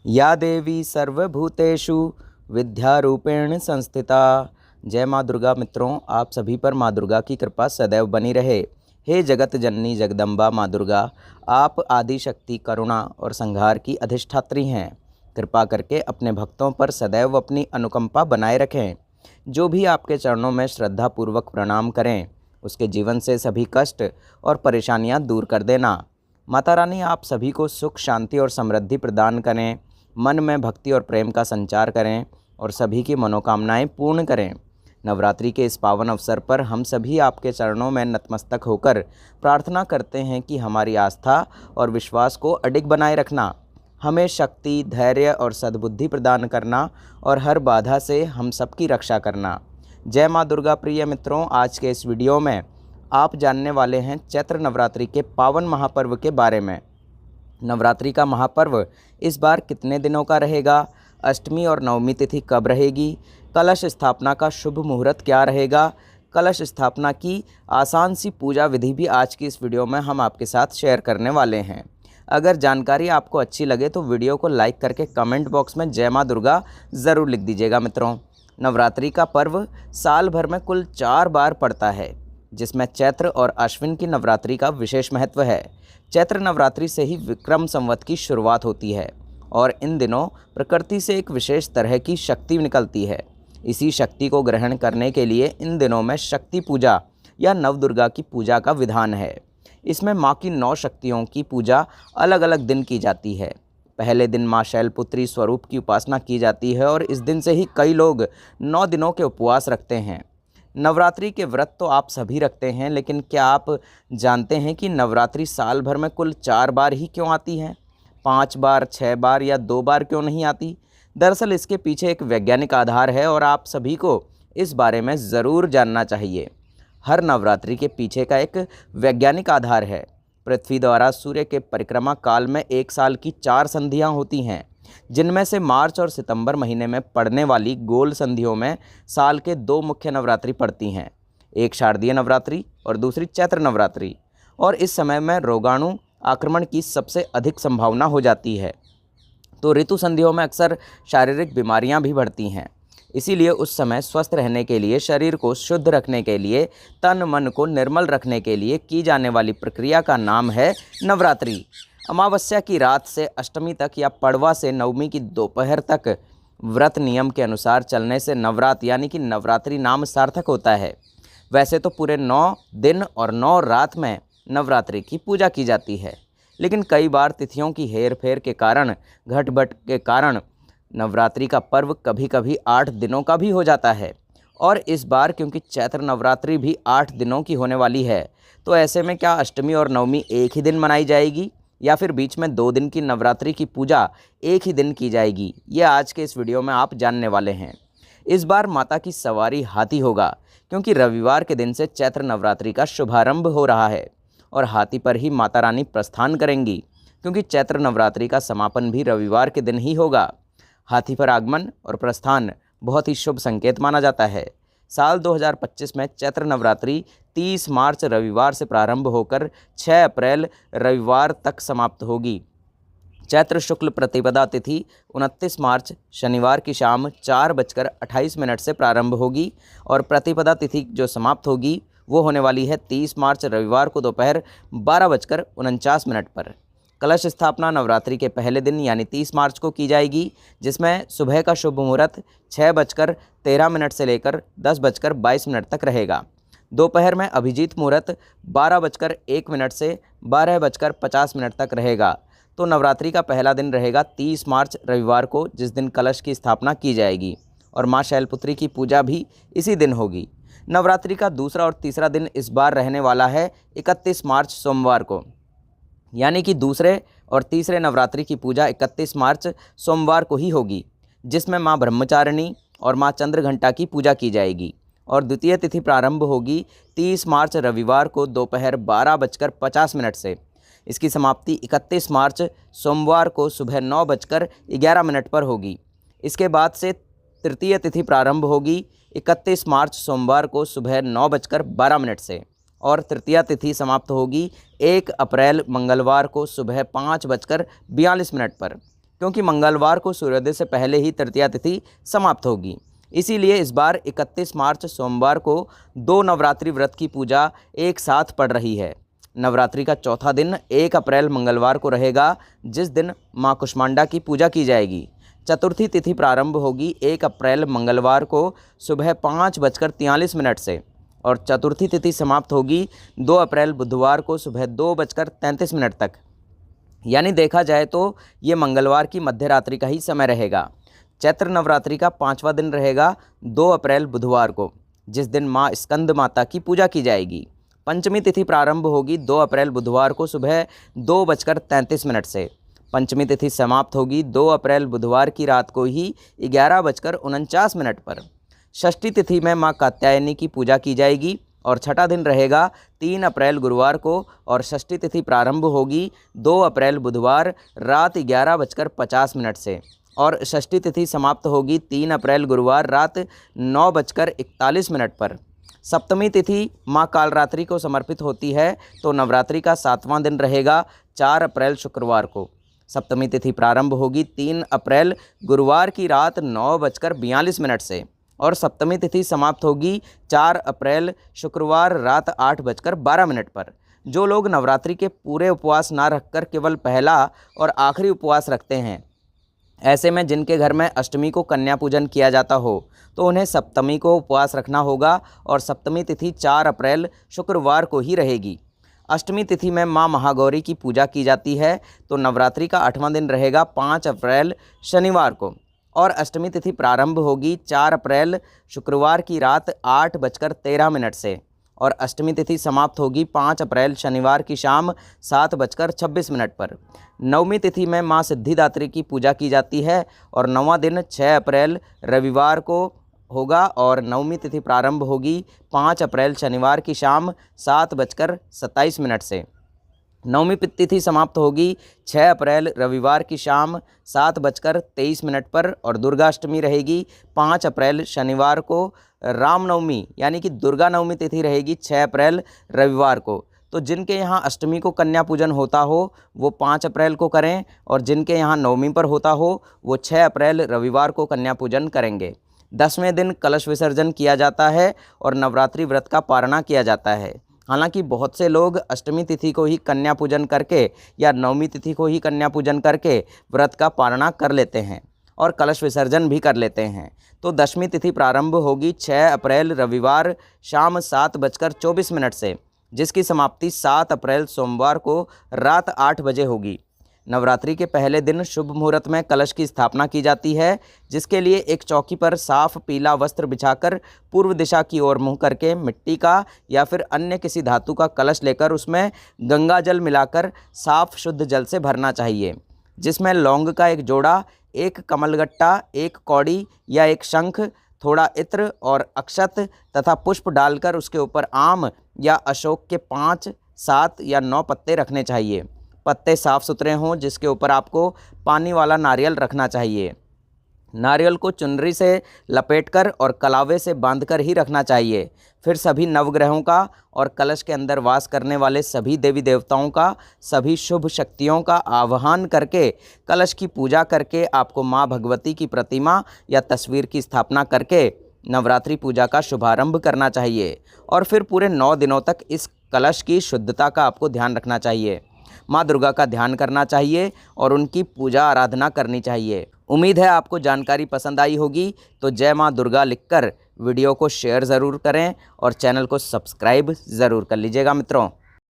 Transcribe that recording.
या देवी सर्वभूतेषु विद्यारूपेण संस्थिता। जय माँ दुर्गा। मित्रों, आप सभी पर माँ दुर्गा की कृपा सदैव बनी रहे। हे जगत जननी जगदम्बा माँ दुर्गा, आप आदि शक्ति, करुणा और संहार की अधिष्ठात्री हैं। कृपा करके अपने भक्तों पर सदैव अपनी अनुकंपा बनाए रखें। जो भी आपके चरणों में श्रद्धापूर्वक प्रणाम करें, उसके जीवन से सभी कष्ट और परेशानियां दूर कर देना। माता रानी आप सभी को सुख, शांति और समृद्धि प्रदान करें, मन में भक्ति और प्रेम का संचार करें और सभी की मनोकामनाएं पूर्ण करें। नवरात्रि के इस पावन अवसर पर हम सभी आपके चरणों में नतमस्तक होकर प्रार्थना करते हैं कि हमारी आस्था और विश्वास को अडिग बनाए रखना, हमें शक्ति, धैर्य और सद्बुद्धि प्रदान करना और हर बाधा से हम सबकी रक्षा करना। जय माँ दुर्गा। प्रिय मित्रों, आज के इस वीडियो में आप जानने वाले हैं चैत्र नवरात्रि के पावन महापर्व के बारे में। नवरात्रि का महापर्व इस बार कितने दिनों का रहेगा, अष्टमी और नवमी तिथि कब रहेगी, कलश स्थापना का शुभ मुहूर्त क्या रहेगा, कलश स्थापना की आसान सी पूजा विधि भी आज की इस वीडियो में हम आपके साथ शेयर करने वाले हैं। अगर जानकारी आपको अच्छी लगे तो वीडियो को लाइक करके कमेंट बॉक्स में जय माँ दुर्गा ज़रूर लिख दीजिएगा। मित्रों, नवरात्रि का पर्व साल भर में कुल 4 बार पड़ता है, जिसमें चैत्र और अश्विन की नवरात्रि का विशेष महत्व है। चैत्र नवरात्रि से ही विक्रम संवत की शुरुआत होती है और इन दिनों प्रकृति से एक विशेष तरह की शक्ति निकलती है। इसी शक्ति को ग्रहण करने के लिए इन दिनों में शक्ति पूजा या नवदुर्गा की पूजा का विधान है। इसमें माँ की 9 शक्तियों की पूजा अलग अलग दिन की जाती है। पहले दिन माँ शैलपुत्री स्वरूप की उपासना की जाती है और इस दिन से ही कई लोग 9 दिनों के उपवास रखते हैं। नवरात्रि के व्रत तो आप सभी रखते हैं, लेकिन क्या आप जानते हैं कि नवरात्रि साल भर में कुल 4 बार ही क्यों आती है? 5 बार, 6 बार या 2 बार क्यों नहीं आती? दरअसल इसके पीछे एक वैज्ञानिक आधार है और आप सभी को इस बारे में ज़रूर जानना चाहिए। हर नवरात्रि के पीछे का एक वैज्ञानिक आधार है। पृथ्वी द्वारा सूर्य के परिक्रमा काल में एक साल की 4 संधियाँ होती हैं, जिनमें से मार्च और सितंबर महीने में पड़ने वाली गोल संधियों में साल के 2 मुख्य नवरात्रि पड़ती हैं, एक शारदीय नवरात्रि और दूसरी चैत्र नवरात्रि। और इस समय में रोगाणु आक्रमण की सबसे अधिक संभावना हो जाती है, तो ऋतु संधियों में अक्सर शारीरिक बीमारियां भी बढ़ती हैं। इसीलिए उस समय स्वस्थ रहने के लिए, शरीर को शुद्ध रखने के लिए, तन मन को निर्मल रखने के लिए की जाने वाली प्रक्रिया का नाम है नवरात्रि। अमावस्या की रात से अष्टमी तक या पड़वा से नवमी की दोपहर तक व्रत नियम के अनुसार चलने से नवरात्र यानी कि नवरात्रि नाम सार्थक होता है। वैसे तो पूरे 9 दिन और 9 रात में नवरात्रि की पूजा की जाती है, लेकिन कई बार तिथियों की हेर फेर के कारण, घटबट के कारण नवरात्रि का पर्व कभी कभी 8 दिनों का भी हो जाता है। और इस बार क्योंकि चैत्र नवरात्रि भी 8 दिनों की होने वाली है, तो ऐसे में क्या अष्टमी और नवमी एक ही दिन मनाई जाएगी या फिर बीच में 2 दिन की नवरात्रि की पूजा एक ही दिन की जाएगी? ये आज के इस वीडियो में आप जानने वाले हैं। इस बार माता की सवारी हाथी होगा, क्योंकि रविवार के दिन से चैत्र नवरात्रि का शुभारंभ हो रहा है और हाथी पर ही माता रानी प्रस्थान करेंगी, क्योंकि चैत्र नवरात्रि का समापन भी रविवार के दिन ही होगा। हाथी पर आगमन और प्रस्थान बहुत ही शुभ संकेत माना जाता है। साल 2025 में चैत्र नवरात्रि 30 मार्च रविवार से प्रारंभ होकर 6 अप्रैल रविवार तक समाप्त होगी। चैत्र शुक्ल प्रतिपदा तिथि 29 मार्च शनिवार की शाम 4:28 से प्रारंभ होगी और प्रतिपदा तिथि जो समाप्त होगी वो होने वाली है 30 मार्च रविवार को दोपहर 12:49 पर। कलश स्थापना नवरात्रि के पहले दिन यानी 30 मार्च को की जाएगी, जिसमें सुबह का शुभ मुहूर्त 6:13 से लेकर 10:22 तक रहेगा। दोपहर में अभिजीत मुहूर्त 12:01 से 12:50 तक रहेगा। तो नवरात्रि का पहला दिन रहेगा 30 मार्च रविवार को, जिस दिन कलश की स्थापना की जाएगी और माँ शैलपुत्री की पूजा भी इसी दिन होगी। नवरात्रि का दूसरा और तीसरा दिन इस बार रहने वाला है 31 मार्च सोमवार को, यानी कि दूसरे और तीसरे नवरात्रि की पूजा 31 मार्च सोमवार को ही होगी, जिसमें माँ ब्रह्मचारिणी और माँ चंद्रघंटा की पूजा की जाएगी। और द्वितीय तिथि प्रारंभ होगी 30 मार्च रविवार को दोपहर 12:50 से। इसकी समाप्ति 31 मार्च सोमवार को सुबह 9:11 पर होगी। इसके बाद से तृतीय तिथि प्रारंभ होगी 31 मार्च सोमवार को सुबह 9:12 से और तृतीया तिथि समाप्त होगी 1 अप्रैल मंगलवार को सुबह 5:42 पर। क्योंकि मंगलवार को सूर्योदय से पहले ही तृतीया तिथि समाप्त होगी। इसीलिए इस बार 31 मार्च सोमवार को 2 नवरात्रि व्रत की पूजा एक साथ पड़ रही है। नवरात्रि का चौथा दिन 1 अप्रैल मंगलवार को रहेगा, जिस दिन माँ कुष्मांडा की पूजा की जाएगी। चतुर्थी तिथि प्रारंभ होगी 1 अप्रैल मंगलवार को सुबह 5:43 से और चतुर्थी तिथि समाप्त होगी 2 अप्रैल बुधवार को सुबह 2:33 तक। यानी देखा जाए तो ये मंगलवार की मध्य रात्रि का ही समय रहेगा। चैत्र नवरात्रि का 5वां दिन रहेगा 2 अप्रैल बुधवार को, जिस दिन माँ स्कंद माता की पूजा की जाएगी। पंचमी तिथि प्रारंभ होगी 2 अप्रैल बुधवार को सुबह 2:33 से। पंचमी तिथि समाप्त होगी 2 अप्रैल बुधवार की रात को ही 11:49 पर। षष्ठी तिथि में माँ कात्यायनी की पूजा की जाएगी और छठा दिन रहेगा 3 अप्रैल गुरुवार को और षष्ठी तिथि प्रारंभ होगी 2 अप्रैल बुधवार रात 11:50 से और षष्ठी तिथि समाप्त होगी 3 अप्रैल गुरुवार रात 9:41 पर। सप्तमी तिथि माँ कालरात्रि को समर्पित होती है, तो नवरात्रि का 7वां दिन रहेगा 4 अप्रैल शुक्रवार को। सप्तमी तिथि प्रारंभ होगी 3 अप्रैल गुरुवार की रात 9:42 से और सप्तमी तिथि समाप्त होगी 4 अप्रैल शुक्रवार रात 8:12 पर। जो लोग नवरात्रि के पूरे उपवास ना रखकर केवल पहला और आखिरी उपवास रखते हैं, ऐसे में जिनके घर में अष्टमी को कन्या पूजन किया जाता हो, तो उन्हें सप्तमी को उपवास रखना होगा और सप्तमी तिथि 4 अप्रैल शुक्रवार को ही रहेगी। अष्टमी तिथि में माँ महागौरी की पूजा की जाती है, तो नवरात्रि का 8वां दिन रहेगा 5 अप्रैल शनिवार को और अष्टमी तिथि प्रारंभ होगी 4 अप्रैल शुक्रवार की रात 8:13 से और अष्टमी तिथि समाप्त होगी 5 अप्रैल शनिवार की शाम 7:26 पर। नवमी तिथि में माँ सिद्धिदात्री की पूजा की जाती है और 9वां दिन 6 अप्रैल रविवार को होगा और नवमी तिथि प्रारंभ होगी 5 अप्रैल शनिवार की शाम 7:27 से। नवमी तिथि समाप्त होगी 6 अप्रैल रविवार की शाम 7:23 पर और दुर्गाष्टमी रहेगी 5 अप्रैल शनिवार को। रामनवमी यानी कि दुर्गा नवमी तिथि रहेगी 6 अप्रैल रविवार को। तो जिनके यहाँ अष्टमी को कन्या पूजन होता हो वो 5 अप्रैल को करें और जिनके यहाँ नवमी पर होता हो वो 6 अप्रैल रविवार को कन्या पूजन करेंगे। 10वें दिन कलश विसर्जन किया जाता है और नवरात्रि व्रत का पारणा किया जाता है। हालांकि बहुत से लोग अष्टमी तिथि को ही कन्या पूजन करके या नवमी तिथि को ही कन्या पूजन करके व्रत का पारणा कर लेते हैं और कलश विसर्जन भी कर लेते हैं। तो दशमी तिथि प्रारंभ होगी 6 अप्रैल रविवार शाम 7:24 से, जिसकी समाप्ति 7 अप्रैल सोमवार को रात 8 बजे होगी। नवरात्रि के पहले दिन शुभ मुहूर्त में कलश की स्थापना की जाती है, जिसके लिए एक चौकी पर साफ पीला वस्त्र बिछाकर पूर्व दिशा की ओर मुँह करके मिट्टी का या फिर अन्य किसी धातु का कलश लेकर उसमें गंगा जल मिलाकर साफ शुद्ध जल से भरना चाहिए, जिसमें लौंग का एक जोड़ा, एक कमलगट्टा, एक कौड़ी या एक शंख, थोड़ा इत्र और अक्षत तथा पुष्प डालकर उसके ऊपर आम या अशोक के 5, 7 या 9 पत्ते रखने चाहिए। पत्ते साफ सुथरे हों, जिसके ऊपर आपको पानी वाला नारियल रखना चाहिए। नारियल को चुनरी से लपेटकर और कलावे से बांधकर ही रखना चाहिए। फिर सभी नवग्रहों का और कलश के अंदर वास करने वाले सभी देवी देवताओं का, सभी शुभ शक्तियों का आह्वान करके कलश की पूजा करके आपको माँ भगवती की प्रतिमा या तस्वीर की स्थापना करके नवरात्रि पूजा का शुभारंभ करना चाहिए और फिर पूरे 9 दिनों तक इस कलश की शुद्धता का आपको ध्यान रखना चाहिए। माँ दुर्गा का ध्यान करना चाहिए और उनकी पूजा आराधना करनी चाहिए। उम्मीद है आपको जानकारी पसंद आई होगी, तो जय माँ दुर्गा लिखकर वीडियो को शेयर ज़रूर करें और चैनल को सब्सक्राइब ज़रूर कर लीजिएगा मित्रों।